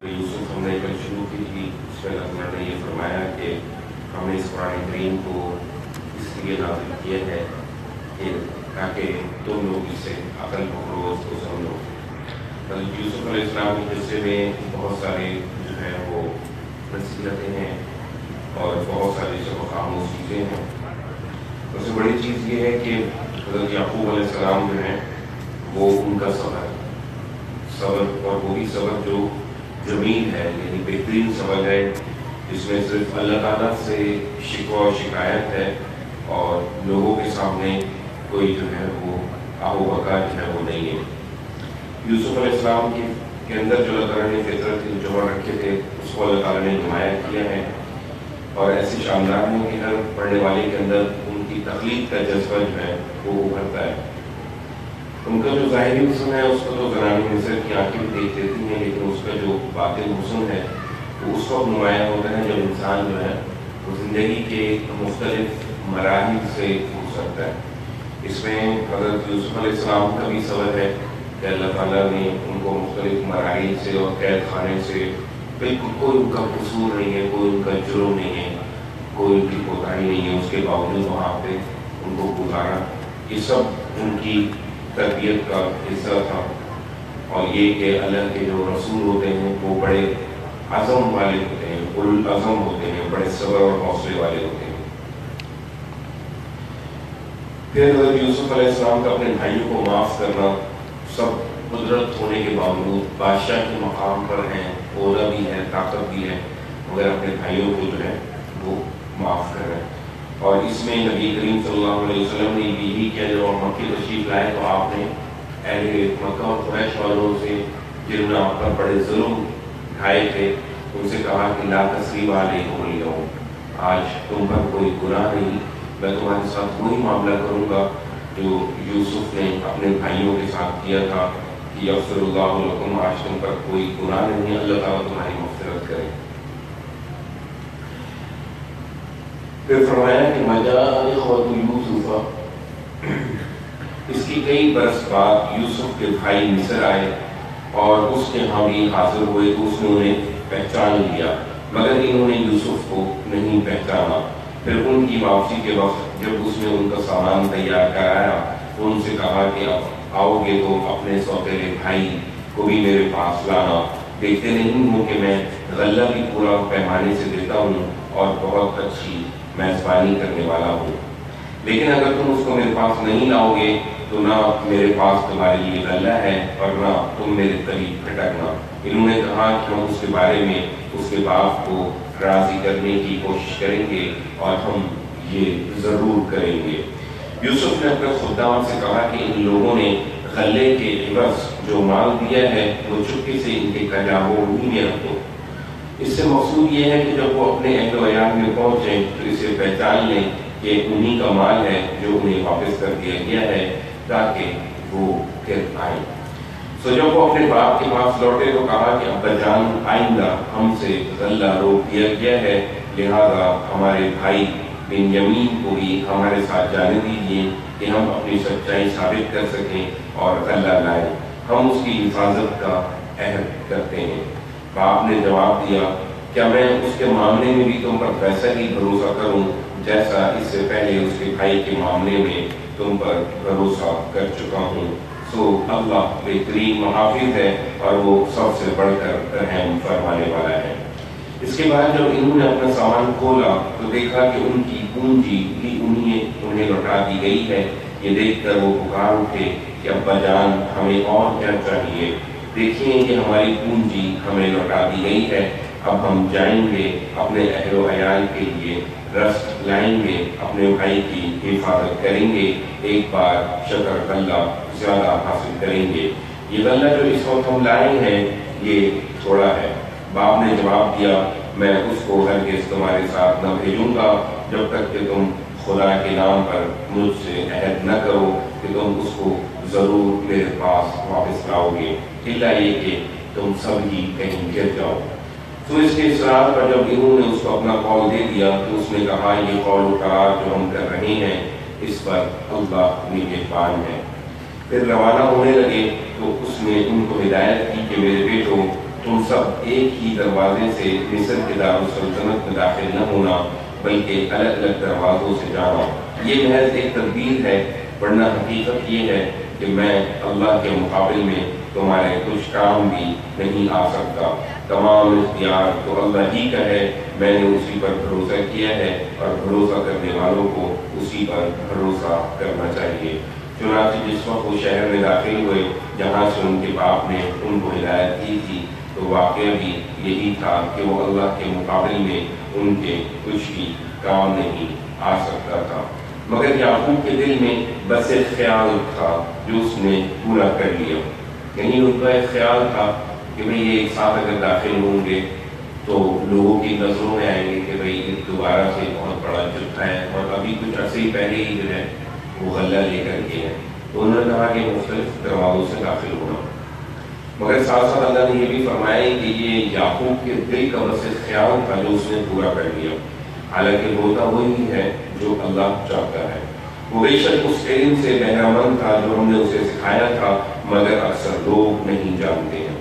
یوسف ہم نے کل شروع کی تھی، اس میں اللہ نے یہ فرمایا کہ ہم نے اس قرآن کریم کو اس لیے نازل کیا ہے کہ تاکہ تم لوگ اس سے عقل پکڑو، اس کو سمجھو۔ حضرت یوسف علیہ السلام کے قصے میں بہت سارے جو ہے وہ نصیحتیں ہیں اور بہت ساری سبق آموز چیزیں ہیں۔ سب سے بڑی چیز یہ ہے کہ حضرت یعقوب علیہ السلام جو ہیں وہ ان کا صبر اور وہی صبر جو جمیل ہے، یعنی بہترین صبر ہے، جس میں صرف اللہ تعالیٰ سے شکوہ و شکایت ہے اور لوگوں کے سامنے کوئی جو ہے وہ آہو بکا جو ہے وہ نہیں ہے۔ یوسف علیہ السلام کے اندر جو اللہ تعالیٰ نے فطرت جوہر رکھے تھے اس کو اللہ تعالیٰ نے نمایاں کیا ہے، اور ایسے شاندار ہیں کہ ہر پڑھنے والے کے اندر ان کی تخلیق کا جذبہ جو ہے وہ ابھرتا ہے۔ ان کا جو ظاہری حسن ہے اس کو تو زنان مصر کی آنکھیں بھی دیکھ لیتی ہیں، لیکن اس کا جو باطن حسن ہے وہ اس وقت نمایاں ہوتا ہے جب انسان جو ہے وہ زندگی کے مختلف مراحل سے گزرتا ہے۔ اس میں حضرت یوسف علیہ السلام کا بھی صبر ہے کہ اللہ تعالیٰ نے ان کو مختلف مراحل سے اور قید خانے سے بالکل کوئی ان کا قصور نہیں ہے، کوئی ان کا جرم نہیں ہے، کوئی ان کی کوتاہی نہیں ہے، اس کے باوجود وہاں پہ ان کو گزارا۔ یہ سب ان کی تربیت کا حصہ تھا، اور یہ کہ اللہ کے جو رسول ہوتے ہیں وہ بڑے عزم والے ہوتے ہیں، اولوالعزم ہوتے ہیں، بڑے صبر اور حوصلے والے ہوتے ہیں۔ پھر حضرت یوسف علیہ السلام کا اپنے بھائیوں کو معاف کرنا، سب قدرت ہونے کے باوجود بادشاہ کے مقام پر ہیں، عہدہ بھی ہے، طاقت بھی ہے، مگر اپنے بھائیوں کو جو ہے وہ معاف کر رہے ہیں۔ اور اس میں نبی کریم صلی اللہ علیہ وسلم نے یہی کیا، جب مکہ تشریف لائے تو آپ نے اہل مکہ اور قریش والوں سے جنہوں نے آپ پر بڑے ظلم ڈھائے تھے ان سے کہا کہ لا تثریب علیکم اليوم، آج تم پر کوئی گناہ نہیں، میں تمہارے ساتھ وہی معاملہ کروں گا جو یوسف نے اپنے بھائیوں کے ساتھ کیا تھا کہ یغفر اللہ لکم، آج تم پر کوئی گناہ نہیں، اللہ تعالیٰ تمہاری مغفرت کرے۔ پھر فرمایا کہ مجاء اخوۃ یوسف، اس کی کئی برس بعد یوسف کے بھائی مصر آئے اور اس کے ہاں بھی حاضر ہوئے تو اس نے انہیں پہچان لیا، مگر انہوں نے یوسف کو نہیں پہچانا۔ پھر ان کی واپسی کے وقت جب اس نے ان کا سامان تیار کرایا تو ان سے کہا کہ اب آؤ گے تو اپنے سوتیلے بھائی کو بھی میرے پاس لانا، دیکھتے نہیں ہو کہ میں غلہ بھی پورا پیمانے سے دیتا ہوں اور بہت اچھی میزبانی کرنے والا ہوں، لیکن اگر تم اس کو میرے پاس نہیں لاؤ گے تو نہ میرے پاس تمہارے لیے غلہ ہے اور نہ تم میرے قریب پھٹکنا۔ انہوں نے کہا کہ ہم اس کے بارے میں اس کے باپ کو راضی کرنے کی کوشش کریں گے اور ہم یہ ضرور کریں گے۔ یوسف نے اپنے خدام سے کہا کہ ان لوگوں نے غلے کے عوض جو مال دیا ہے وہ چپکے سے ان کے کجاووں میں رکھو۔ اس سے مقصود یہ ہے کہ جب وہ اپنے اہل و عیال میں پہنچیں تو اسے پہچان لیں کہ انہی کا مال ہے جو انہیں واپس کر دیا گیا ہے، تاکہ وہ پھر آئیں۔ سو جب وہ اپنے باپ کے پاس لوٹے تو کہا کہ ابا جان، آئندہ ہم سے غلہ روک دیا گیا ہے، لہذا ہمارے بھائی بنیامین کو بھی ہمارے ساتھ جانے دیجیے کہ ہم اپنی سچائی ثابت کر سکیں اور غلہ لائیں، ہم اس کی حفاظت کا عہد کرتے ہیں۔ باپ نے جواب دیا، کیا میں اس کے معاملے میں بھی تم پر ویسا ہی بھروسہ کروں جیسا اس سے پہلے اس کے بھائی کے معاملے میں تم پر بھروسہ کر چکا ہوں؟ سو اللہ بہترین محافظ ہے اور وہ سب سے بڑھ کر رحم فرمانے والا ہے۔ اس کے بعد جب انہوں نے اپنا سامان کھولا تو دیکھا کہ ان کی پونجی بھی انہیں لوٹا دی گئی ہے۔ یہ دیکھ کر وہ پکار اٹھے کہ ابا جان، ہمیں اور کیا چاہیے؟ دیکھیں کہ ہماری پونجی ہمیں لوٹا دی گئی ہے، اب ہم جائیں گے، اپنے اہل و عیال کے لیے رزق لائیں گے، اپنے بھائی کی حفاظت کریں گے، ایک بار شکر غلہ زیادہ حاصل کریں گے۔ یہ غلہ جو اس وقت ہم لائے ہیں یہ تھوڑا ہے۔ باپ نے جواب دیا، میں اس کو ہرگز تمہارے ساتھ نہ بھیجوں گا جب تک کہ تم خدا کے نام پر مجھ سے عہد نہ کرو کہ تم اس کو ضرور میرے پاس واپس لاؤ گے، الا یہ کہ تم سب ہی کہیں گر جاؤ۔ تو اس کے اصرار پر جب انہوں نے اس کو اپنا قول دے دیا تو اس نے کہا، یہ قول و قرار جو ہم کر رہے ہیں اس پر اللہ نگہبان ہے۔ پھر روانہ ہونے لگے تو اس نے ان کو ہدایت کی کہ میرے بیٹوں، تم سب ایک ہی دروازے سے مصر کے دارالسلطنت میں داخل نہ ہونا بلکہ الگ الگ دروازوں سے جانا۔ یہ محض ایک تدبیر ہے، ورنہ حقیقت یہ ہے کہ میں اللہ کے مقابل میں تمہارے کچھ کام بھی نہیں آ سکتا۔ تمام اختیار تو اللہ ہی کا ہے، میں نے اسی پر بھروسہ کیا ہے اور بھروسہ کرنے والوں کو اسی پر بھروسہ کرنا چاہیے۔ چنانچہ جس وقت وہ شہر میں داخل ہوئے جہاں سے ان کے باپ نے ان کو ہدایت کی تھی، تو واقعہ بھی یہی تھا کہ وہ اللہ کے مقابل میں ان کے کچھ بھی کام نہیں آ سکتا تھا، مگر یعقوب کے دل میں بس ایک خیال تھا جو اس نے پورا کر لیا۔ یعنی ان کا ایک خیال تھا کہ بھئی یہ ایک ساتھ اگر داخل ہوں گے تو لوگوں کی نظروں میں آئیں گے کہ بھئی یہ دوبارہ سے بہت بڑا جتھا ہے، اور ابھی کچھ عرصے ہی پہلے ہی جو ہے وہ غلہ لے کر کے ہے۔ تو انہوں نے کہا کہ مختلف دروازوں سے داخل ہونا، مگر ساتھ ساتھ اللہ نے یہ بھی فرمایا کہ یہ یعقوب کے دل کا بس ایک خیال تھا جو اس نے پورا کر لیا، حالانکہ ہوتا وہی ہے جو اللہ چاہتا ہے۔ وہ بے شک اس علم سے بہرہ مند تھا جو ہم نے اسے سکھایا تھا، مگر اکثر لوگ نہیں جانتے ہیں۔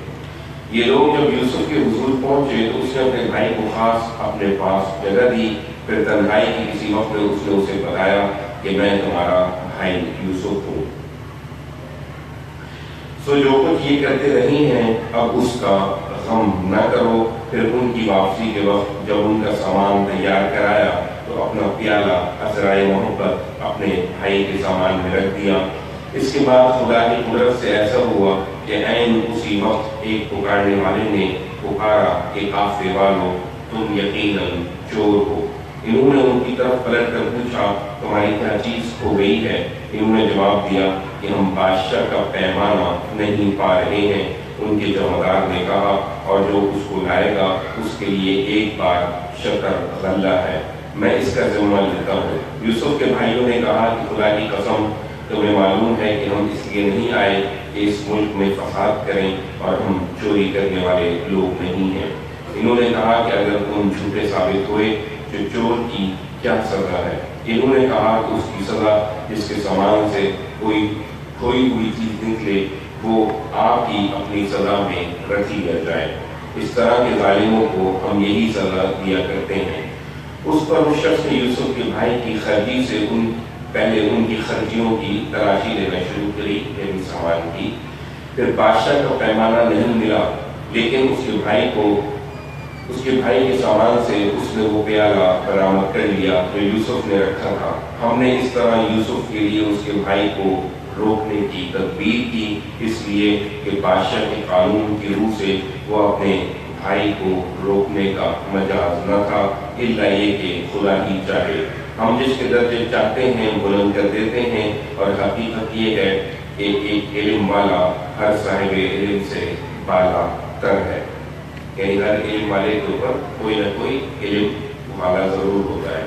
یہ لوگ جب یوسف کے حضور پہنچے تو اس نے اپنے بھائی کو خاص اپنے پاس جگہ دی، پھر تنہائی کی کسی وقت میں اس نے اسے بتایا کہ میں تمہارا بھائی یوسف ہوں۔ سو جو کچھ یہ کرتے رہی ہیں اب اس کا غم نہ کرو۔ پھر ان کی واپسی کے وقت جب ان کا سامان تیار کرایا تو اپنا پیالہ عذرائے محبت اپنے بھائی کے سامان میں رکھ دیا۔ اس کے بعد خدا کی قدرت سے ایسا ہوا کہ عین اسی وقت ایک پکارنے والے نے پکارا کہ قافلے والوں تم یقیناً چور ہو۔ انہوں نے ان کی طرف پلٹ کر پوچھا تمہاری کیا چیز کھو گئی ہے؟ انہوں نے جواب دیا کہ ہم بادشاہ کا پیمانہ نہیں پا رہے ہیں۔ ان کے جمعدار نے کہا اور جو اس کو لائے گا اس کے لیے ایک بار شکر غلہ ہے، میں اس کا ذمہ لیتا ہوں۔ یوسف کے بھائیوں نے کہا کہ خدا کی قسم تمہیں معلوم ہے کہ ہم اس لیے نہیں آئے کہ اس ملک میں فساد کریں، اور ہم چوری کرنے والے لوگ نہیں ہیں۔ انہوں نے کہا کہ اگر تم جھوٹے ثابت ہوئے تو چور کی کیا سزا ہے؟ انہوں نے کہا کہ اس کی سزا جس کے سامان سے کوئی کھوئی ہوئی چیز نکلے وہ آپ ہی اپنی سزا میں رکھ لیا جائے۔ اس طرح کے ظالموں کو ہم یہی سزا دیا کرتے ہیں۔ اس پر اس شخص نے یوسف کے بھائی کی خرچی سے پہلے ان کی خرچیوں کی تلاشی لینا شروع کری، یعنی سامان کی۔ پھر بادشاہ کا پیمانہ نہیں ملا، لیکن اس کے بھائی کے سامان سے اس نے وہ پیالہ برآمد کر لیا جو یوسف نے رکھا تھا۔ ہم نے اس طرح یوسف کے لیے اس کے بھائی کو روکنے کی تدبیر کی، اس لیے کہ بادشاہ کے قانون کی روح سے وہ اپنے بھائی کو روکنے کا مجاز نہ تھا، الا یہ کہ خدا ہی چاہے۔ ہم جس کے درجے چاہتے ہیں بلند کر دیتے ہیں، اور حقیقت یہ ہے کہ ایک علم والا ہر صاحب علم سے بالا تر ہے، یعنی ہر علم والے کے اوپر کوئی نہ کوئی علم والا ضرور ہوتا ہے۔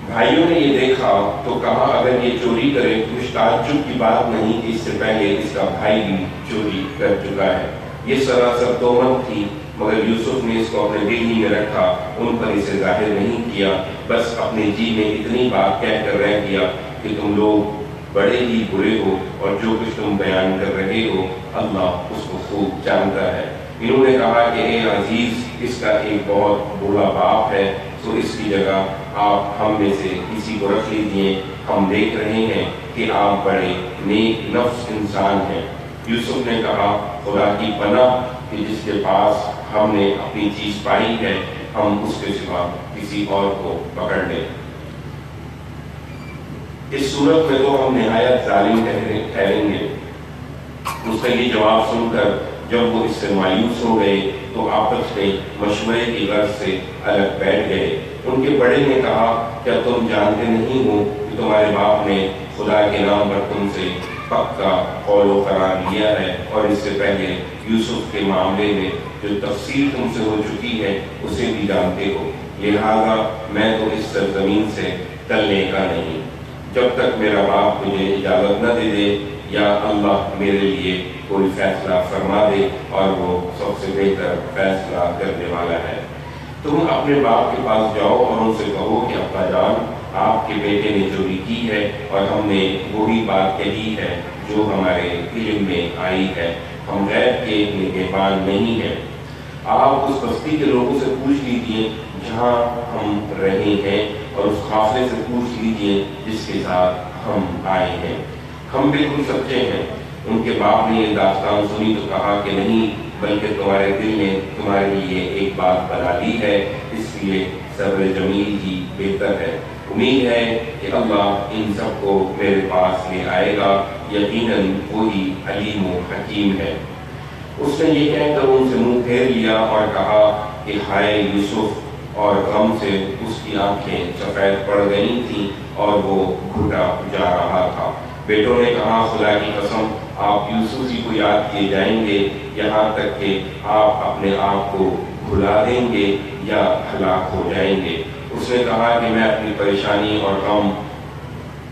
بھائیوں نے یہ دیکھا تو کہا اگر یہ چوری کرے تو کچھ تعجب کی بات نہیں کہ اس سے پہلے اس کا بھائی بھی چوری کر چکا ہے۔ یہ سراسر تہمت تھی، مگر یوسف نے اس کو اپنے دل ہی میں رکھا، ان پر اسے ظاہر نہیں کیا، بس اپنے جی میں اتنی بات کہہ کر رہ گیا کہ تم لوگ بڑے ہی برے ہو، اور جو کچھ تم بیان کر رہے ہو اللہ اس کو خوب جانتا ہے۔ انہوں نے کہا کہ اے عزیز، اس کا ایک بہت بڑا باپ ہے، تو اس کی جگہ آپ ہم میں سے کسی کو رکھ لیجیے، ہم دیکھ رہے ہیں کہ آپ بڑے نیک نفس انسان ہیں۔ یوسف نے کہا خدا کی پناہ کہ جس کے پاس ہم نے اپنی چیز پائی ہے ہم اس کے سوا کسی اور کو پکڑ لیں۔ اس صورت میں تو ہم نہایت ظالم ٹھہریں گے۔ اس کا یہ جواب سن کر جب وہ اس سے مایوس ہو گئے تو آپس میں مشورے کی غرض سے الگ بیٹھ گئے۔ ان کے بڑے نے کہا کیا تم جانتے نہیں ہو کہ تمہارے باپ نے خدا کے نام پر تم سے پکا قول و قرار لیا ہے، اور اس سے پہلے یوسف کے معاملے میں جو تفصیل تم سے ہو چکی ہے اسے بھی جانتے ہو، لہذا میں تو اس سرزمین سے ٹلنے کا نہیں جب تک میرا باپ مجھے اجازت نہ دے دے یا اللہ میرے لیے کوئی فیصلہ فرما دے، اور وہ سب سے بہتر فیصلہ کرنے والا ہے۔ تم اپنے باپ کے پاس جاؤ اور ان سے کہو کہ ابا جان آپ کے بیٹے نے چوری کی ہے، اور ہم نے وہی بات کہی ہے جو ہمارے علم میں آئی ہے، ہم غیب کے نگہبان نہیں ہیں۔ آپ اس بستی کے لوگوں سے پوچھ لیجئے جہاں ہم رہے ہیں، اور اس قافلے سے پوچھ لیجئے جس کے ساتھ ہم آئے ہیں، ہم بالکل سچے ہیں۔ ان کے باپ نے یہ داستان سنی تو کہا کہ نہیں، بلکہ تمہارے دل نے تمہارے لیے ایک بات بنا لی ہے، اس لیے صبر جمیل ہی بہتر ہے۔ امید ہے کہ اللہ ان سب کو میرے پاس لے آئے گا، یقیناً وہی علیم و حکیم ہے۔ اس نے یہ کہہ کر ان سے منہ پھیر لیا اور کہا کہ ہائے یوسف، اور غم سے اس کی آنکھیں سفید پڑ گئی تھیں اور وہ گھٹا جا رہا تھا۔ بیٹوں نے کہا خدا کی قسم، آپ یوسف ہی کو یاد کیے جائیں گے یہاں تک کہ آپ اپنے آپ کو بھلا دیں گے یا ہلاک ہو جائیں گے۔ اس نے کہا کہ میں اپنی پریشانی اور غم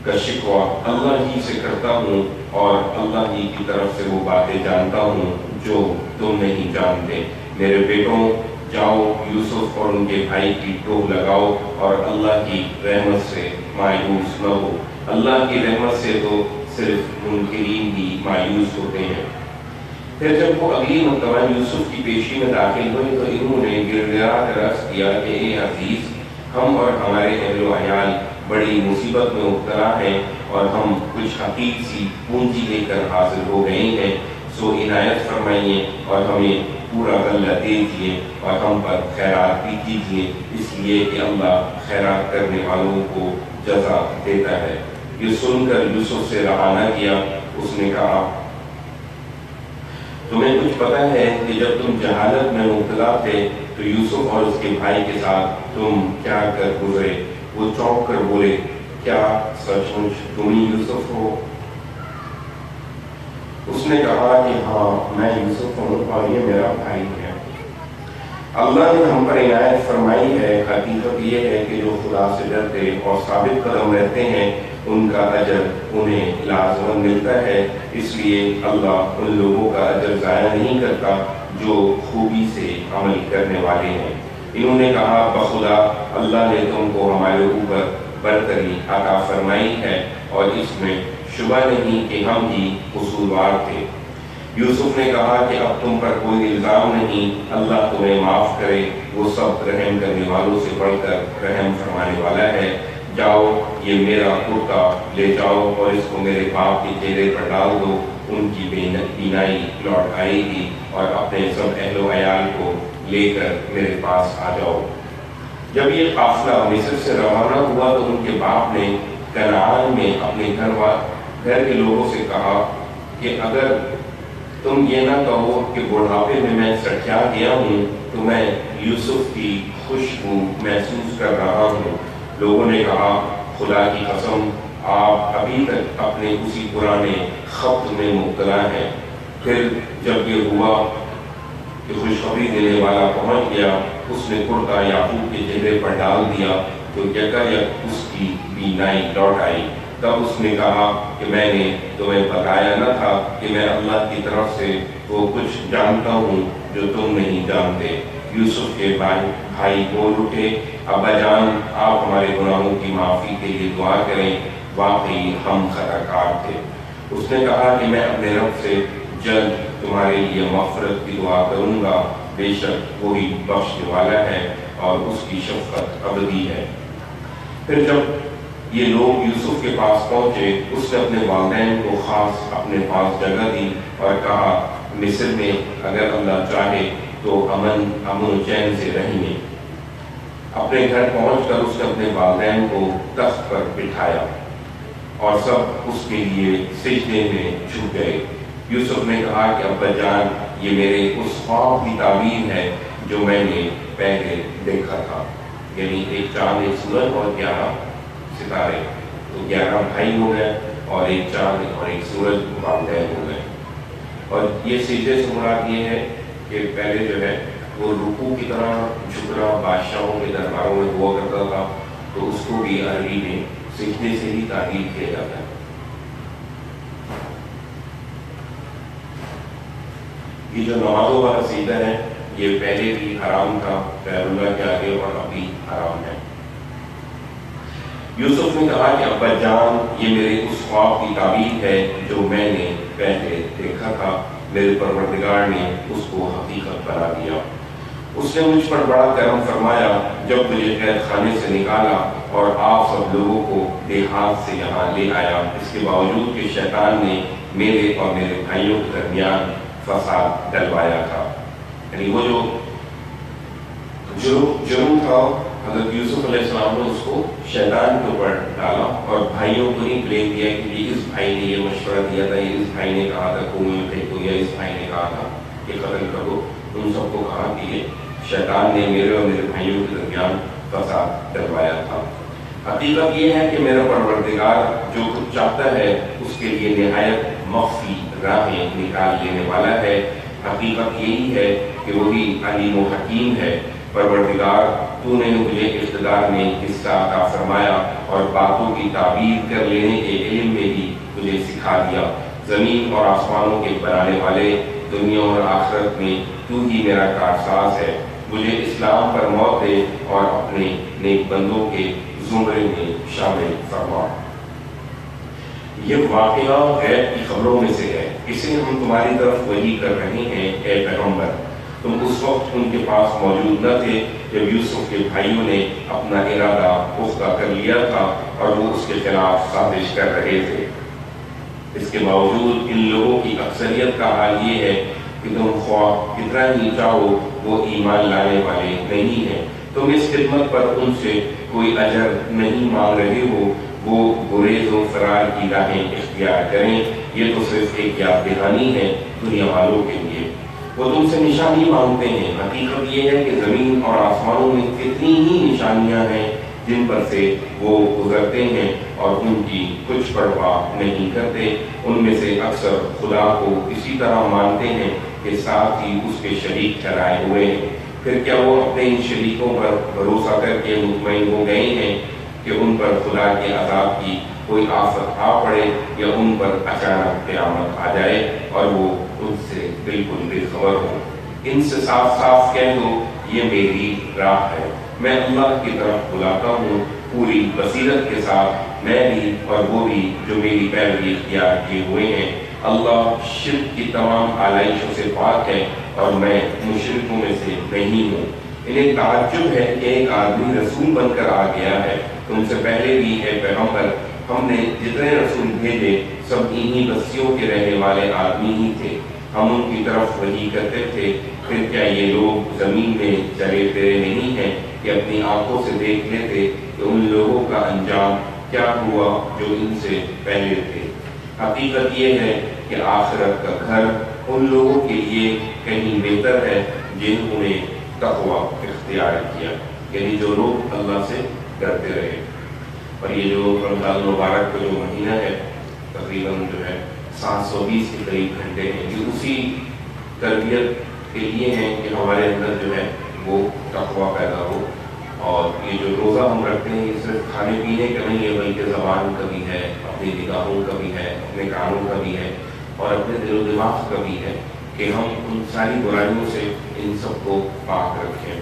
کا شکوہ اللہ ہی سے کرتا ہوں، اور اللہ ہی کی طرف سے وہ باتیں جانتا ہوں جو تم نہیں جانتے۔ میرے بیٹوں، جاؤ یوسف اور ان کے بھائی کی ٹوہ لگاؤ اور اللہ کی رحمت سے مایوس نہ ہو۔ اللہ کی رحمت سے تو صرف منکرین ہی مایوس ہوتے ہیں۔ پھر جب وہ اگلی مرتبہ یوسف کی پیشی میں داخل ہوئے تو انہوں نے گڑ گڑا کر عرض کیا کہ اے عزیز، ہم اور ہمارے اہل و عیال بڑی مصیبت میں مبتلا ہیں، اور ہم کچھ حقیق سی پونجی لے کر حاضر ہو گئے ہیں، سو عنایت فرمائیے اور ہمیں پورا غلہ دے دیجیے اور ہم پر خیرات بھی کیجیے، اس لیے کہ اللہ خیرات کرنے والوں کو جزا دیتا ہے۔ یہ سن کر یوسف سے رہا نہ گیا۔ اس نے کہا تمہیں کچھ پتہ ہے کہ جب تم جہالت میں مبتلا تھے تو یوسف اور اس کے بھائی کے ساتھ تم کیا کر گزرے؟ وہ چونک کر بولے کیا سچ مچ تم ہی یوسف ہو؟ اس نے کہا کہ ہاں میں یوسف ہوں اور یہ میرا بھائی ہے۔ اللہ نے ہم پر عنایت فرمائی ہے۔ حقیقت یہ ہے کہ جو خدا سے ڈرتے اور ثابت قدم رہتے ہیں ان کا اجر انہیں لازماً ملتا ہے، اس لیے اللہ ان لوگوں کا اجر ضائع نہیں کرتا جو خوبی سے عمل کرنے والے ہیں۔ انہوں نے کہا بخدا اللہ نے تم کو ہمارے اوپر برتری عطا فرمائی ہے، اور اس میں شبہ نہیں کہ ہم ہی قصوروار تھے۔ یوسف نے کہا کہ اب تم پر کوئی الزام نہیں، اللہ تمہیں معاف کرے، وہ سب رحم کرنے والوں سے بڑھ کر رحم فرمانے والا ہے۔ جاؤ یہ میرا کرتا لے جاؤ اور اس کو میرے باپ کے چہرے پر ڈال دو، ان کی بینائی لوٹ آئے گی، اور اپنے سب اہل و عیال کو لے کر میرے پاس آ جاؤ۔ جب یہ قافلہ مصر سے روانہ ہوا تو ان کے باپ نے کنعان میں اپنے گھر کے لوگوں سے کہا کہ اگر تم یہ نہ کہو کہ بڑھاپے میں سٹیا گیا ہوں تو میں یوسف کی خوشبو محسوس کر رہا ہوں۔ لوگوں نے کہا خدا کی قسم، آپ ابھی تک اپنے اسی پرانے خبط میں مبتلا ہیں۔ پھر جب یہ ہوا کہ خوشخبری دینے والا پہنچ گیا، اس نے کرتا یعقوب کے چہرے پر ڈال دیا تو یکایک اس کی بینائی لوٹ آئی۔ تب اس نے کہا کہ میں نے تمہیں بتایا نہ تھا کہ میں اللہ کی طرف سے وہ کچھ جانتا ہوں جو تم نہیں جانتے۔ یوسف کے بھائی بول اٹھے، ابا جان آپ ہمارے گناہوں کی معافی کے لیے دعا کریں، واقعی ہم خطا کار تھے۔ اس نے کہا کہ میں اپنے رب سے جلد تمہارے لیے مغفرت کی دعا کروں گا، بے شک وہی بخشنے والا ہے اور اس کی شفقت ابدی ہے۔ پھر جب یہ لوگ یوسف کے پاس پہنچے، اس نے اپنے والدین کو خاص اپنے پاس جگہ دی اور کہا مصر میں اگر اللہ چاہے تو امن و چین سے رہیں گے۔ اپنے گھر پہنچ کر اس نے اپنے والدین کو تخت پر بٹھایا اور سب اس کے لیے سجدے میں جھک گئے۔ یوسف نے کہا کہ ابا جان یہ میرے اس خواب کی تعبیر ہے جو میں نے پہلے دیکھا تھا، یعنی ایک چاند ایک سورج اور 11 ستارے، تو 11 بھائی ہو گئے اور ایک چاند اور ایک سورج والدین ہو گئے۔ اور یہ سجدے سے مراد یہ ہے کہ پہلے جو ہے وہ رکوع کی طرح جھکنا بادشاہوں کے درباروں میں ہوا کرتا تھا، تو اس کو بھی عربی میں سجدے سے ہی تعبیر کیا جاتا ہے۔ یہ جو نمازوں والا سجدہ ہے یہ پہلے بھی حرام تھا غیر اللہ کے آگے، اور ابھی حرام ہے۔ یوسف نے کہا کہ ابا جان یہ میرے اس خواب کی تعبیر ہے جو میں نے پہلے دیکھا تھا، میرے پروردگار نے اس کو حقیقت بنا دیا۔ اس نے مجھ پر بڑا کرم فرمایا جب مجھے قید خانے سے نکالا اور آپ سب لوگوں کو بے ہاتھ سے یہاں لے آیا، اس کے باوجود کہ شیطان نے میرے اور میرے بھائیوں کے درمیان فساد ڈلوایا تھا۔ یعنی وہ جو جرم تھا حضرت یوسف علیہ السلام نے اس کو شیطان کے اوپر ڈالا اور بھائیوں کو نہیں بلیم دیا کہ اس بھائی نے یہ مشورہ دیا تھا، اس بھائی نے کہا تھا کنویں میں پھینکو، یا اس بھائی نے کہا تھا کہ قتل کرو۔ ان سب کو کہا کہ یہ شیطان نے میرے اور میرے بھائیوں کے درمیان فساد ڈلوایا تھا۔ حقیقت یہ ہے کہ میرا پروردگار جو کچھ چاہتا ہے اس کے لیے نہایت مخفی راہیں نکال لینے والا ہے۔ حقیقت یہی ہے کہ وہی علیم و حکیم ہے۔ پروردگار تو نے مجھے اقتدار میں حصہ عطا فرمایا اور باتوں کی تعبیر کر لینے کے علم میں بھی تجھے سکھا دیا۔ زمین اور آسمانوں کے بنانے والے، دنیا اور آخرت میں تو ہی میرا کارساز ہے۔ مجھے اسلام پر موت دے اور اپنے نیک بندوں کے زمرے میں شامل فرما۔ یہ واقعہ غیب کی خبروں میں سے ہے، اسے ہم تمہاری طرف وحی کر رہے ہیں اے پیغمبر۔ تم اس وقت ان کے پاس موجود نہ تھے جب یوسف کے بھائیوں نے اپنا ارادہ پختہ کر لیا تھا اور وہ اس کے خلاف سازش کر رہے تھے۔ اس کے باوجود ان لوگوں کی اکثریت کا حال یہ ہے کہ تم خواہ کتنا ہی چاہو وہ ایمان لانے والے نہیں ہیں۔ تم اس خدمت پر ان سے کوئی اجر نہیں مانگ رہے ہو، وہ گریز و فرار کی راہیں اختیار کریں۔ یہ تو صرف ایک یاد دہانی ہے دنیا والوں کے لیے۔ وہ تم سے نشانی مانگتے ہیں، حقیقت یہ ہے کہ زمین اور آسمانوں میں کتنی ہی نشانیاں ہیں جن پر سے وہ گزرتے ہیں اور ان کی کچھ پرواہ نہیں کرتے۔ ان میں سے اکثر خدا کو اسی طرح مانتے ہیں کہ ساتھ ہی اس کے شریک ٹھہرائے ہوئے ہیں۔ پھر کیا وہ اپنے ان شریکوں پر بھروسہ کر کے مطمئن ہو گئے ہیں کہ ان پر خدا کے عذاب کی کوئی آفت آ پڑے یا ان پر اچانک قیامت آ جائے اور وہ ان سے بالکل بے خبر ہو؟ ان سے صاف صاف کہہ دو یہ میری راہ ہے، میں اللہ کی طرف بلاتا ہوں پوری بصیرت کے ساتھ، میں بھی اور وہ بھی جو میری پیروی اختیار کیے ہوئے ہیں۔ اللہ شرک کی تمام آلائشوں سے پاک ہے اور میں مشرکوں میں سے نہیں ہوں۔ انہیں تعجب ہے کہ ایک آدمی رسول بن کر آ گیا ہے۔ تم سے پہلے بھی ہے پیغمبر، ہم نے جتنے رسول بھیجے سب انہی بستیوں کے رہنے والے آدمی ہی تھے، ہم ان کی طرف وحی کرتے تھے۔ پھر کیا یہ لوگ زمین میں چلے پھرے نہیں ہیں کہ اپنی آنکھوں سے دیکھ لیتے کہ ان لوگوں کا انجام کیا ہوا جو ان سے پہلے تھے؟ حقیقت یہ ہے کہ آخرت کا گھر ان لوگوں کے لیے کہیں بہتر ہے جنہوں نے تقوی اختیار کیا، یعنی جو لوگ اللہ سے ڈرتے رہے۔ اور یہ جو رمضان المبارک کا جو مہینہ ہے تقریباً جو ہے 720 کے قریب گھنٹے ہیں، یہ اسی تربیت کے لیے ہیں کہ ہمارے اندر جو ہے وہ تقوی پیدا ہو۔ اور یہ جو روزہ ہم رکھتے ہیں یہ صرف کھانے پینے کا نہیں ہے بلکہ زبان کا بھی ہے، اپنی نگاہوں کا بھی ہے، اپنے کانوں کا بھی ہے اور اپنے دل و دماغ کا بھی ہے کہ ہم ان ساری برائیوں سے ان سب کو پاک رکھیں۔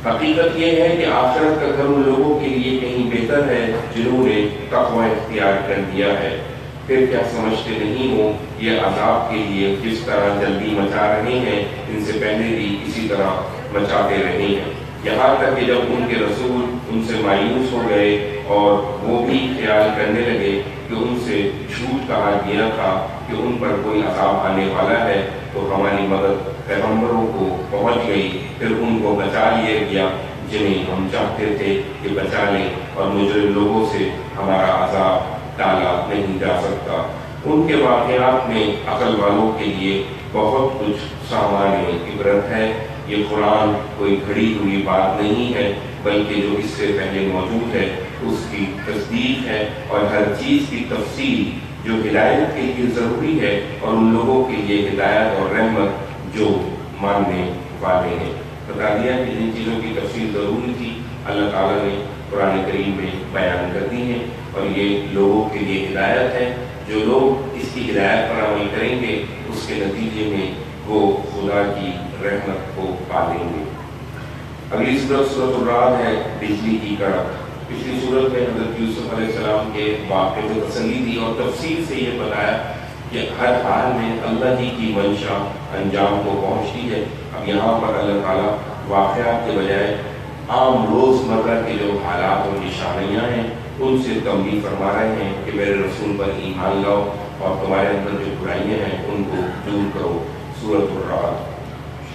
حقیقت یہ ہے کہ آخرت کا گھر ان لوگوں کے لیے کہیں بہتر ہے جنہوں نے تقوی اختیار کر دیا ہے۔ پھر کیا سمجھتے نہیں ہو یہ عذاب کے لیے جس طرح جلدی مچا رہے ہیں ان سے پہلے بھی اسی طرح مچاتے رہے ہیں، یہاں تک کہ جب ان کے رسول ان سے مایوس ہو گئے اور وہ بھی خیال کرنے لگے کہ ان سے جھوٹ کہا گیا تھا کہ ان پر کوئی عذاب آنے والا ہے تو ہماری مدد پیغمبروں کو پہنچ گئی، پھر ان کو بچا لیا گیا جنہیں ہم چاہتے تھے کہ بچا لیں، اور مجرم لوگوں سے ہمارا عذاب ٹالا نہیں جا سکتا۔ ان کے واقعات میں عقل والوں کے لیے بہت کچھ سامان عبرت ہے۔ یہ قرآن کوئی گھڑی ہوئی بات نہیں ہے بلکہ جو اس سے پہلے موجود ہے اس کی تصدیق ہے اور ہر چیز کی تفصیل جو ہدایت کے لیے ضروری ہے اور ان لوگوں کے لیے ہدایت اور رحمت جو ماننے والے ہیں۔ بتا دیا کہ جن چیزوں کی تفصیل ضروری تھی اللہ تعالیٰ نے قرآن کریم میں بیان کر دی ہیں اور یہ لوگوں کے لیے ہدایت ہے۔ جو لوگ اس کی ہدایت پر عمل کریں گے اس کے نتیجے میں وہ خدا کی رحمت کو پالیں گے۔ اگلی سورت سورۃ الرعد ہے، بجلی کی کڑک۔ پچھلی سورت میں حضرت یوسف علیہ السلام کے واقعے کو تسلی دی اور تفصیل سے یہ بتایا کہ ہر حال میں اللہ ہی کی منشا انجام کو پہنچتی ہے۔ اب یہاں پر اللہ تعالیٰ واقعات کے بجائے عام روزمرہ کے جو حالات اور نشانیاں ہیں ان سے تنبیہ فرما رہے ہیں کہ میرے رسول پر ایمان لاؤ اور تمہارے اندر جو برائیاں ہیں ان کو دور کرو۔ سورۃ الرعد۔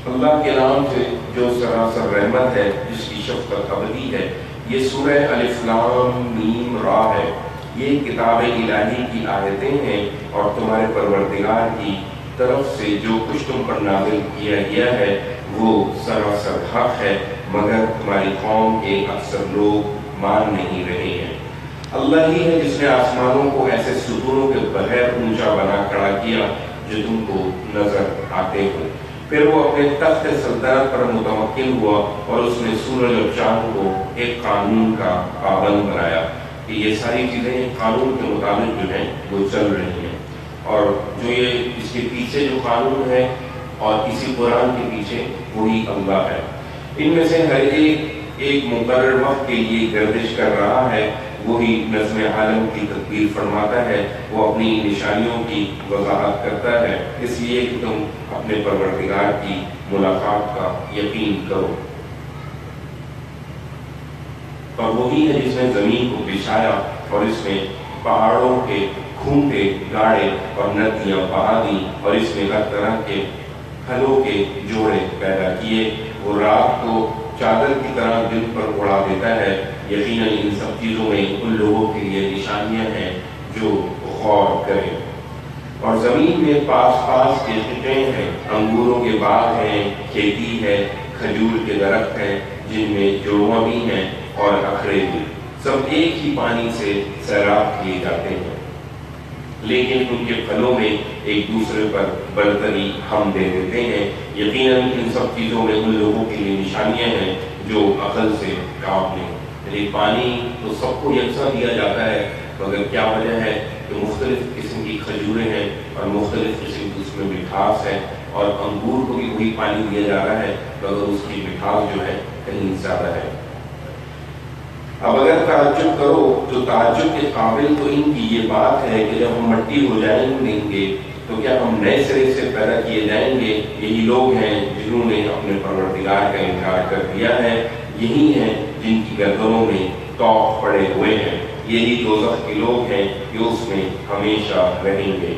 اللہ کے نام سے جو سراسر رحمت ہے، جس کی شفقت ابدی ہے، یہ سورہ الف لام میم را ہے۔ یہ کتاب الہی کی آیتیں ہیں اور تمہارے پروردگار کی طرف سے جو کچھ تم پر نازل کیا گیا ہے وہ سراسر حق ہے، مگر تمہاری قوم کے اکثر لوگ مان نہیں رہے ہیں۔ اللہ ہی ہے جس نے آسمانوں کو ایسے ستونوں کے بغیر اونچا بنا کھڑا کیا جو تم کو نظر آتے ہو۔ پھر وہ اپنے تخت سلطنت پر متمکن ہوا اور اس نے سورج اور چاند کو ایک قانون کا پابند بنایا کہ یہ ساری چیزیں قانون کے مطابق جو ہیں وہ چل رہی ہیں، اور جو یہ اس کے پیچھے جو قانون ہے اور اسی قرآن کے پیچھے وہی اللہ ہے۔ ان میں سے ہر ایک مقرر وقت کے لیے گردش کر رہا ہے، وہی نظم عالم کی تدبیر فرماتا ہے، وہ اپنی نشانیوں کی وضاحت کرتا ہے، اس لیے کہ تم اپنے پروردگار کی ملاقات کا یقین کرو۔ اور وہی ہے جس نے زمین کو بچھایا اور اس میں پہاڑوں کے کھونٹے گاڑے اور ندیاں بہا دیں، اور اس میں ہر طرح کے پھلوں کے جوڑے پیدا کیے۔ وہ رات کو چادر کی طرح دن پر اڑا دیتا ہے۔ یقیناً ان سب چیزوں میں ان لوگوں کے لیے نشانیاں ہیں جو غور کریں۔ اور زمین میں پاس پاس کے خطے ہیں، انگوروں کے باغ ہیں، کھیتی ہے، کھجور کے درخت ہیں جن میں جڑواں بھی ہیں اور اکھڑے بھی، سب ایک ہی پانی سے سیراب کیے جاتے ہیں، لیکن ان کے پھلوں میں ایک دوسرے پر برتری ہم دے دیتے ہیں۔ یقیناً ان سب چیزوں میں ان لوگوں کے لیے نشانیاں ہیں جو عقل سے کام لیں۔ یعنی پانی تو سب کو یکساں دیا جاتا ہے، مگر کیا وجہ ہے کہ مختلف قسم کی کھجوریں ہیں اور مختلف قسم کی اس میں مٹھاس ہے، اور انگور کو بھی وہی پانی دیا جا رہا ہے مگر اس کی مٹھاس جو ہے کہیں زیادہ ہے۔ اب اگر تعجب کرو تو تعجب کے قابل تو ان کی یہ بات ہے کہ جب ہم مٹی ہو جائیں گے تو کیا ہم نئے سرے سے پیدا کیے جائیں گے؟ یہی لوگ ہیں جنہوں نے اپنے پروردگار کا انکار کر دیا ہے، یہی ہیں جن کی گردنوں میں طوق پڑے ہوئے ہیں، یہی دوزخ کے لوگ ہیں جو اس میں ہمیشہ رہیں گے۔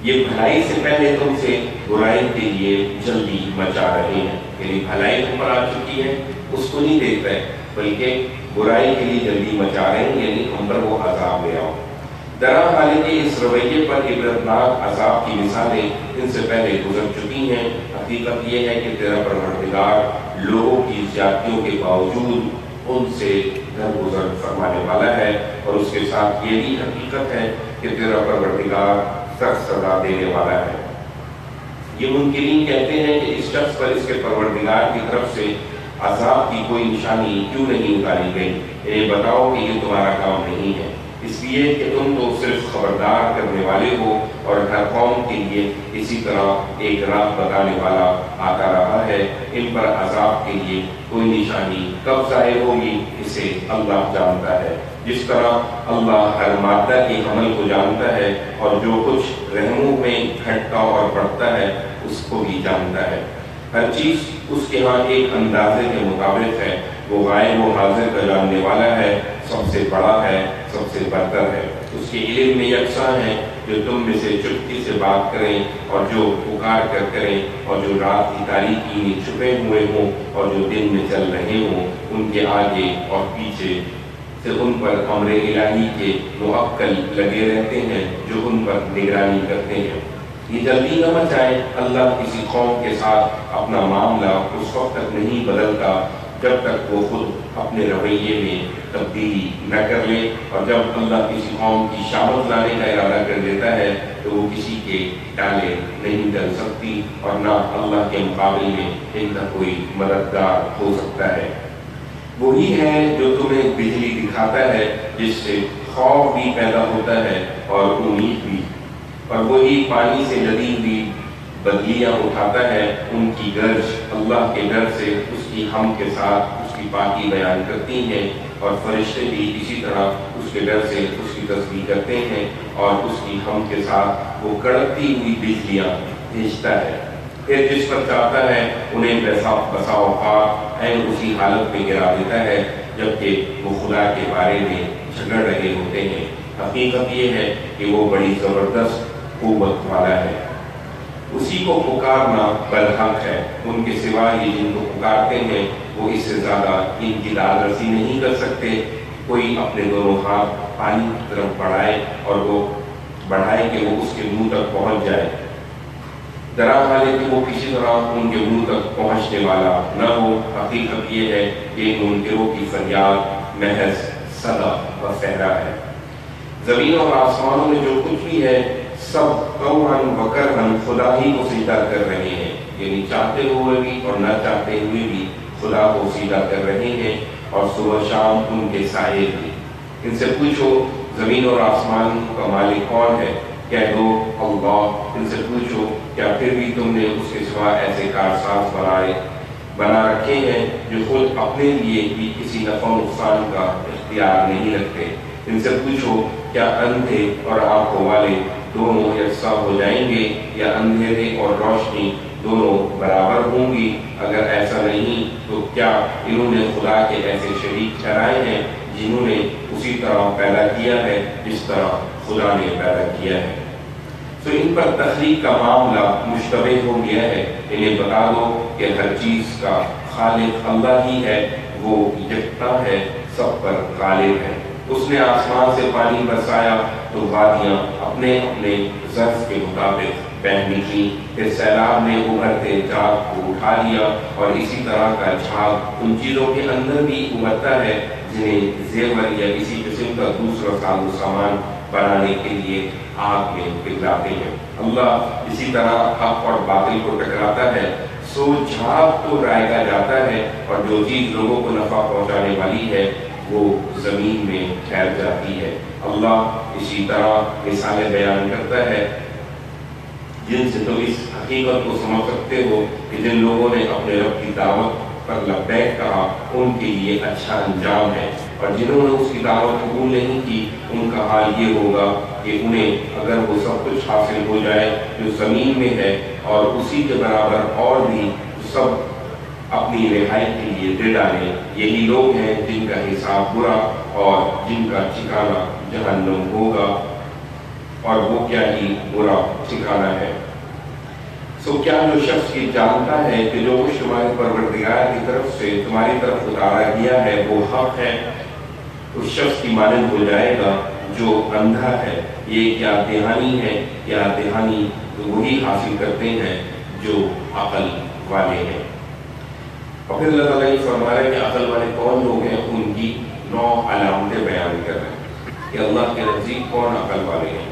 یہ بھلائی سے پہلے تم سے برائی کے لیے جلدی مچا رہے ہیں، یعنی بھلائی تم پر آ چکی ہے اس کو نہیں دیکھ رہے بلکہ برائی کے لیے جلدی مچا رہے ہیں، یعنی ہم پر وہ عذاب لے آؤ۔ درحال کہ اس رویے پر عبرتناک عذاب کی مثالیں ان سے پہلے گزر چکی ہیں۔ حقیقت یہ ہے کہ تیرا پروردگار لوگوں کی زیادتیوں کے باوجود ان سے درگزر فرمانے والا ہے، اور اس کے ساتھ یہ بھی حقیقت ہے کہ تیرا پروردگار سخت سزا دینے والا ہے۔ یہ منکرین کہتے ہیں کہ اس شخص پر اس کے پروردگار کی طرف سے عذاب کی کوئی نشانی کیوں نہیں اتاری گئی؟ انہیں بتاؤ کہ یہ تمہارا کام نہیں ہے، اس لیے کہ تم تو صرف خبردار کرنے والے ہو، اور ہر قوم کے لیے اسی طرح ایک راہ بتانے والا آتا رہا ہے۔ ان پر عذاب کے لیے کوئی نشانی کب ظاہر ہوگی اسے اللہ جانتا ہے، جس طرح اللہ ہر مادہ کے حمل کو جانتا ہے اور جو کچھ رحموں میں گھٹتا اور بڑھتا ہے اس کو بھی جانتا ہے۔ ہر چیز اس کے ہاں ایک اندازے کے مطابق ہے، وہ غائب و حاضر کا جاننے والا ہے، سب سے بڑا ہے، سب سے برتر ہے، اس کے علم میں یکساں ہے۔ جو تم میں سے چپکی سے بات کریں اور جو پکار کر کریں، اور جو رات کی تاریکی میں چھپے ہوئے ہوں اور جو دن میں چل رہے ہوں، ان کے آگے اور پیچھے سے ان پر امر الہی کے موکل لگے رہتے ہیں جو ان پر نگرانی کرتے ہیں۔ یہ جلدی نہ مچائیں، اللہ کسی قوم کے ساتھ اپنا معاملہ اس وقت تک نہیں بدلتا جب تک وہ خود اپنے رویے میں تبدیلی نہ کر لے، اور جب اللہ کسی قوم کی شامت لانے کا ارادہ کر دیتا ہے تو وہ کسی کے ڈالے نہیں ڈل سکتی، اور نہ اللہ کے مقابلے میں ان کا کوئی مددگار ہو سکتا ہے۔ وہی ہے جو تمہیں بجلی دکھاتا ہے جس سے خوف بھی پیدا ہوتا ہے اور امید بھی، اور وہی پانی سے لدی ہوئی بدلیاں اٹھاتا ہے، ان کی گرج اللہ کے ڈر سے اس کی ہم کے ساتھ اس کی پاکی بیان کرتی ہیں، اور فرشتے بھی اسی طرح اس کے ڈر سے اس کی تسبیح کرتے ہیں، اور اس کی ہم کے ساتھ وہ کڑکتی ہوئی بجلیاں بھیجتا ہے۔ پھر جس پر چاہتا ہے انہیں بسا اوقات عین اسی حالت میں گرا دیتا ہے جبکہ وہ خدا کے بارے میں جھگڑ رہے ہوتے ہیں۔ حقیقت یہ ہے کہ وہ بڑی زبردست قوت والا ہے۔ اسی کو پکارنا برحق ہے، ان کے سوا یہ جن کو پکارتے ہیں وہ اس سے زیادہ ان کی دادرسی نہیں کر سکتے۔ کوئی اپنے دونوں ہاتھ پانی کی طرف بڑھائے اور وہ بڑھائے کہ وہ اس کے منہ تک پہنچ جائے، درحال ہے کہ وہ کسی طرح ان کے منہ تک پہنچنے والا نہ ہو۔ حقیقت یہ ہے کہ ان منکروں کی فریاد محض صدا و صحرا ہے۔ زمین اور آسمانوں میں جو کچھ بھی ہے سب طوعاً و کرہاً خدا ہی کو سجدہ کر رہے ہیں، یعنی چاہتے ہوئے بھی اور نہ چاہتے ہوئے بھی خدا کو سجدہ کر رہے ہیں، اور صبح شام ان کے سائے بھی۔ ان سے پوچھو زمین اور آسمان کا مالک کون ہے؟ کہہ دو اللہ۔ ان سے پوچھو کیا پھر بھی تم نے اس کے سوا ایسے کارساز بنا رکھے ہیں جو خود اپنے لیے بھی کسی نفع و نقصان کا اختیار نہیں رکھتے؟ ان سے پوچھو کیا اندھے اور آنکھوں والے دونوں یکساں ہو جائیں گے، یا اندھیرے اور روشنی دونوں برابر ہوں گی؟ اگر ایسا نہیں تو کیا انہوں نے خدا کے ایسے شریک ٹھہرائے ہیں جنہوں نے اسی طرح پیدا کیا ہے جس طرح خدا نے پیدا کیا ہے؟ تو ان پر تخلیق کا معاملہ مشتبہ ہو گیا ہے۔ انہیں بتا دو کہ ہر چیز کا خالق اللہ ہی ہے، وہ یکتا ہے، سب پر غالب ہے۔ اس نے آسمان سے پانی برسایا تو وادیاں اپنے اپنے ظرف کے مطابق بہہ نکلی، پھر سیلاب نے ابھرتے جاگ کو اٹھا لیا، اور اسی طرح کا جھاگ ان چیزوں کے اندر بھی ابھرتا ہے جنہیں زیور یا اسی قسم کا دوسرا ساز و سامان بنانے کے لیے آگ میں پگھلاتے ہیں۔ اللہ اسی طرح حق اور باطل کو ٹکراتا ہے، سو جھاگ تو رائگا جاتا ہے، اور جو چیز لوگوں کو نفع پہنچانے والی ہے وہ زمین میں ٹھہر جاتی ہے۔ اللہ اسی طرح مثالیں بیان کرتا ہے جن سے تم اس حقیقت کو سمجھ سکتے ہو کہ جن لوگوں نے اپنے رب کی دعوت پر لبیک کہا ان کے لیے اچھا انجام ہے، اور جنہوں نے اس کی دعوت قبول نہیں کی ان کا حال یہ ہوگا کہ انہیں اگر وہ سب کچھ حاصل ہو جائے جو زمین میں ہے اور اسی کے برابر اور بھی سب اپنی رہائی کے لیے دے ڈالیں، یہی لوگ ہیں جن کا حساب برا اور جن کا ٹھکانہ جہنم ہوگا، اور وہ کیا ہی برا ٹھکانہ ہے۔ سو کیا جو شخص یہ جانتا ہے کہ جو کچھ تمہارے پروردگار کی طرف سے تمہاری طرف اتارا گیا ہے وہ حق ہے، اس شخص کی مانند ہو جائے گا جو اندھا ہے۔ یہ کیا دہانی ہے؟ کیا دہانی وہی حاصل کرتے ہیں جو عقل والے ہیں۔ اور پھر اللہ تعالیٰ یہ فرما رہا ہے کہ عقل والے کون لوگ ہیں، ان کی 9 علامتیں بیان کر رہے ہیں کہ اللہ کے نزدیک کون عقل والے ہیں۔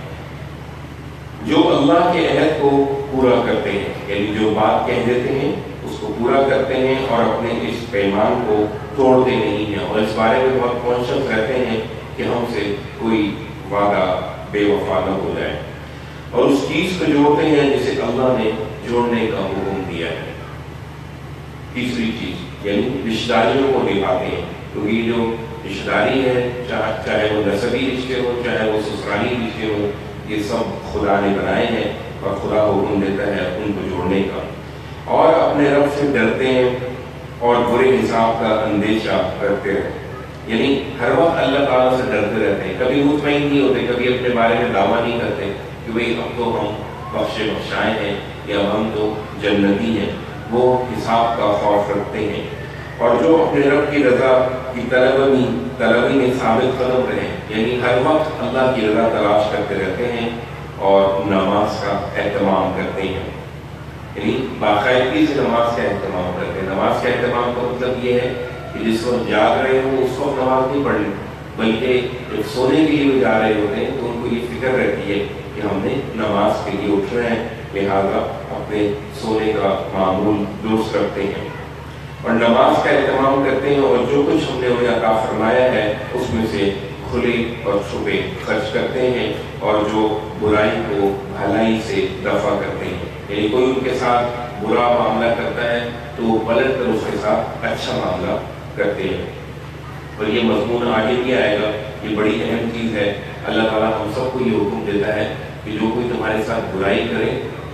جو اللہ کے عہد کو پورا کرتے ہیں، یعنی جو بات کہہ دیتے ہیں اس کو پورا کرتے ہیں اور اپنے اس پیمان کو توڑتے نہیں ہیں، اور اس بارے میں بہت کانشیس رہتے ہیں کہ ہم سے کوئی وعدہ بے وفا نہ ہو جائے، اور اس چیز کو جوڑتے ہیں جسے اللہ نے جوڑنے کا حکم دیا ہے۔ تیسری چیز یعنی رشتہ داریوں کو نبھاتے ہیں، کیونکہ یہ جو رشتہ داری ہے چاہے وہ نسبی رشتے ہوں چاہے وہ سسرالی رشتے ہوں، یہ سب خدا نے بنائے ہیں اور خدا حکم دیتا ہے ان کو جوڑنے کا، اور اپنے رب سے ڈرتے ہیں اور برے حساب کا اندیشہ کرتے ہیں، یعنی ہر وقت اللہ تعالیٰ سے ڈرتے رہتے ہیں، کبھی مطمئن نہیں ہوتے، کبھی اپنے بارے میں دعویٰ نہیں کرتے کہ بھئی اب تو ہم بخشے بخشائے ہیں یا ہم تو جنتی ہیں، وہ حساب کا خوف رکھتے ہیں، اور جو اپنے رب کی رضا کی طلبی میں ثابت قدم رہے، یعنی ہر وقت اللہ کی رضا تلاش کرتے رہتے ہیں اور نماز کا اہتمام کرتے ہیں، یعنی باقاعدگی سے نماز کا اہتمام کرتے ہیں۔ نماز کا اہتمام کا مطلب یہ ہے کہ جس وقت جاگ رہے ہوں اس وقت نماز نہیں پڑھنی، بلکہ جب سونے کے لیے جا رہے ہوتے ہیں تو ان کو یہ فکر رہتی ہے کہ ہم نے نماز کے لیے اٹھ رہے ہیں، لہذا اپنے سونے کا معمول درست رکھتے ہیں اور نماز کا اہتمام کرتے ہیں، اور جو کچھ ہم نے انہیں عطا فرمایا ہے اس میں سے کھلے اور چھپے خرچ کرتے ہیں، اور جو برائی کو بھلائی سے دفع کرتے ہیں، یعنی کوئی ان کے ساتھ برا معاملہ کرتا ہے تو وہ پلٹ کر اس کے ساتھ اچھا معاملہ کرتے ہیں. اور یہ مضمون آگے بھی آئے گا، یہ بڑی اہم چیز ہے. اللہ تعالیٰ ہم سب کو یہ حکم دیتا ہے کہ جو کوئی تمہارے ساتھ برائی کرے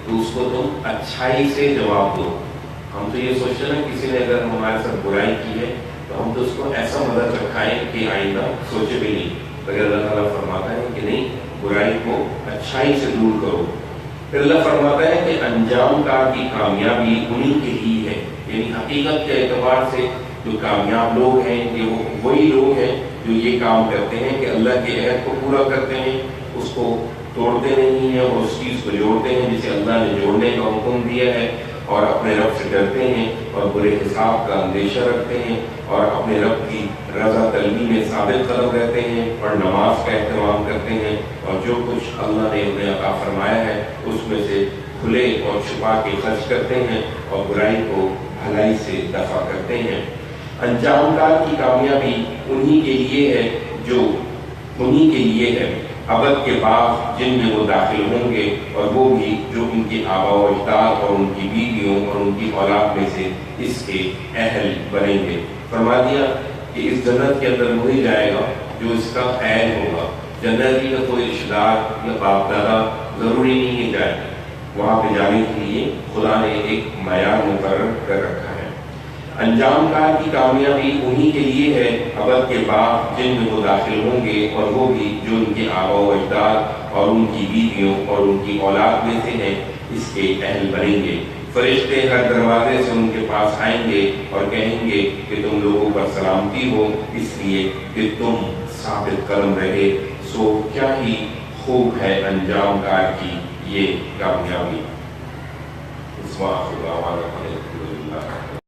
تو اس کو تم اچھائی سے جواب دو. ہم تو یہ سوچتے ہیں نا، کسی نے اگر ہمارے ساتھ برائی کی ہے تو ہم تو اس کو ایسا مدد رکھائیں کہ آئندہ سوچے بھی نہیں. اگر اللہ تعالیٰ فرماتا ہے کہ نہیں، برائی کو اچھائی سے دور کرو. پھر اللہ فرماتا ہے کہ انجام کار کی کامیابی انہی کے لیے ہے. یعنی حقیقت کے اعتبار سے جو کامیاب لوگ ہیں یہ وہی لوگ ہیں جو یہ کام کرتے ہیں کہ اللہ کے عہد کو پورا کرتے ہیں، اس کو توڑتے نہیں ہیں اور اس چیز کو جوڑتے ہیں جسے اللہ نے جوڑنے کا حکم دیا ہے، اور اپنے رب سے ڈرتے ہیں اور برے حساب کا اندیشہ رکھتے ہیں اور اپنے رب کی رضا طلبی میں ثابت قدم رہتے ہیں اور نماز کا اہتمام کرتے ہیں، اور جو کچھ اللہ نے انہیں عطا فرمایا ہے اس میں سے کھلے اور چھپا کے خرچ کرتے ہیں اور برائی کو بھلائی سے دفع کرتے ہیں. انجام کار کی کامیابی انہی کے لیے ہے جو انہی کے لیے ہے ابد کے باغ جن میں وہ داخل ہوں گے، اور وہ بھی جو ان کے آبا و اجداد اور ان کی بیویوں اور ان کی اولاد میں سے اس کے اہل بنیں گے. فرما دیا کہ اس جنت کے اندر وہی جائے گا جو اس کا اہل ہوگا. جنتی کا کوئی رشتہ دار یا باپ دادا ضروری نہیں ہے جائے، وہاں پہ جانے کے لیے خدا نے ایک معیار مقرر کر رکھا ہے. انجام کار کی کامیابی انہی کے لیے ہے ابد کے باغ جن میں وہ داخل ہوں گے، اور وہ بھی جو ان کے آبا و اجداد اور ان کی بیویوں اور ان کی اولاد میں سے ہیں اس کے اہل بنیں گے. فرشتے ہر دروازے سے ان کے پاس آئیں گے اور کہیں گے کہ تم لوگوں پر سلامتی ہو، اس لیے کہ تم ثابت قدم رہے. سو کیا ہی خوب ہے انجام کار کی یہ کامیابی. اس وقت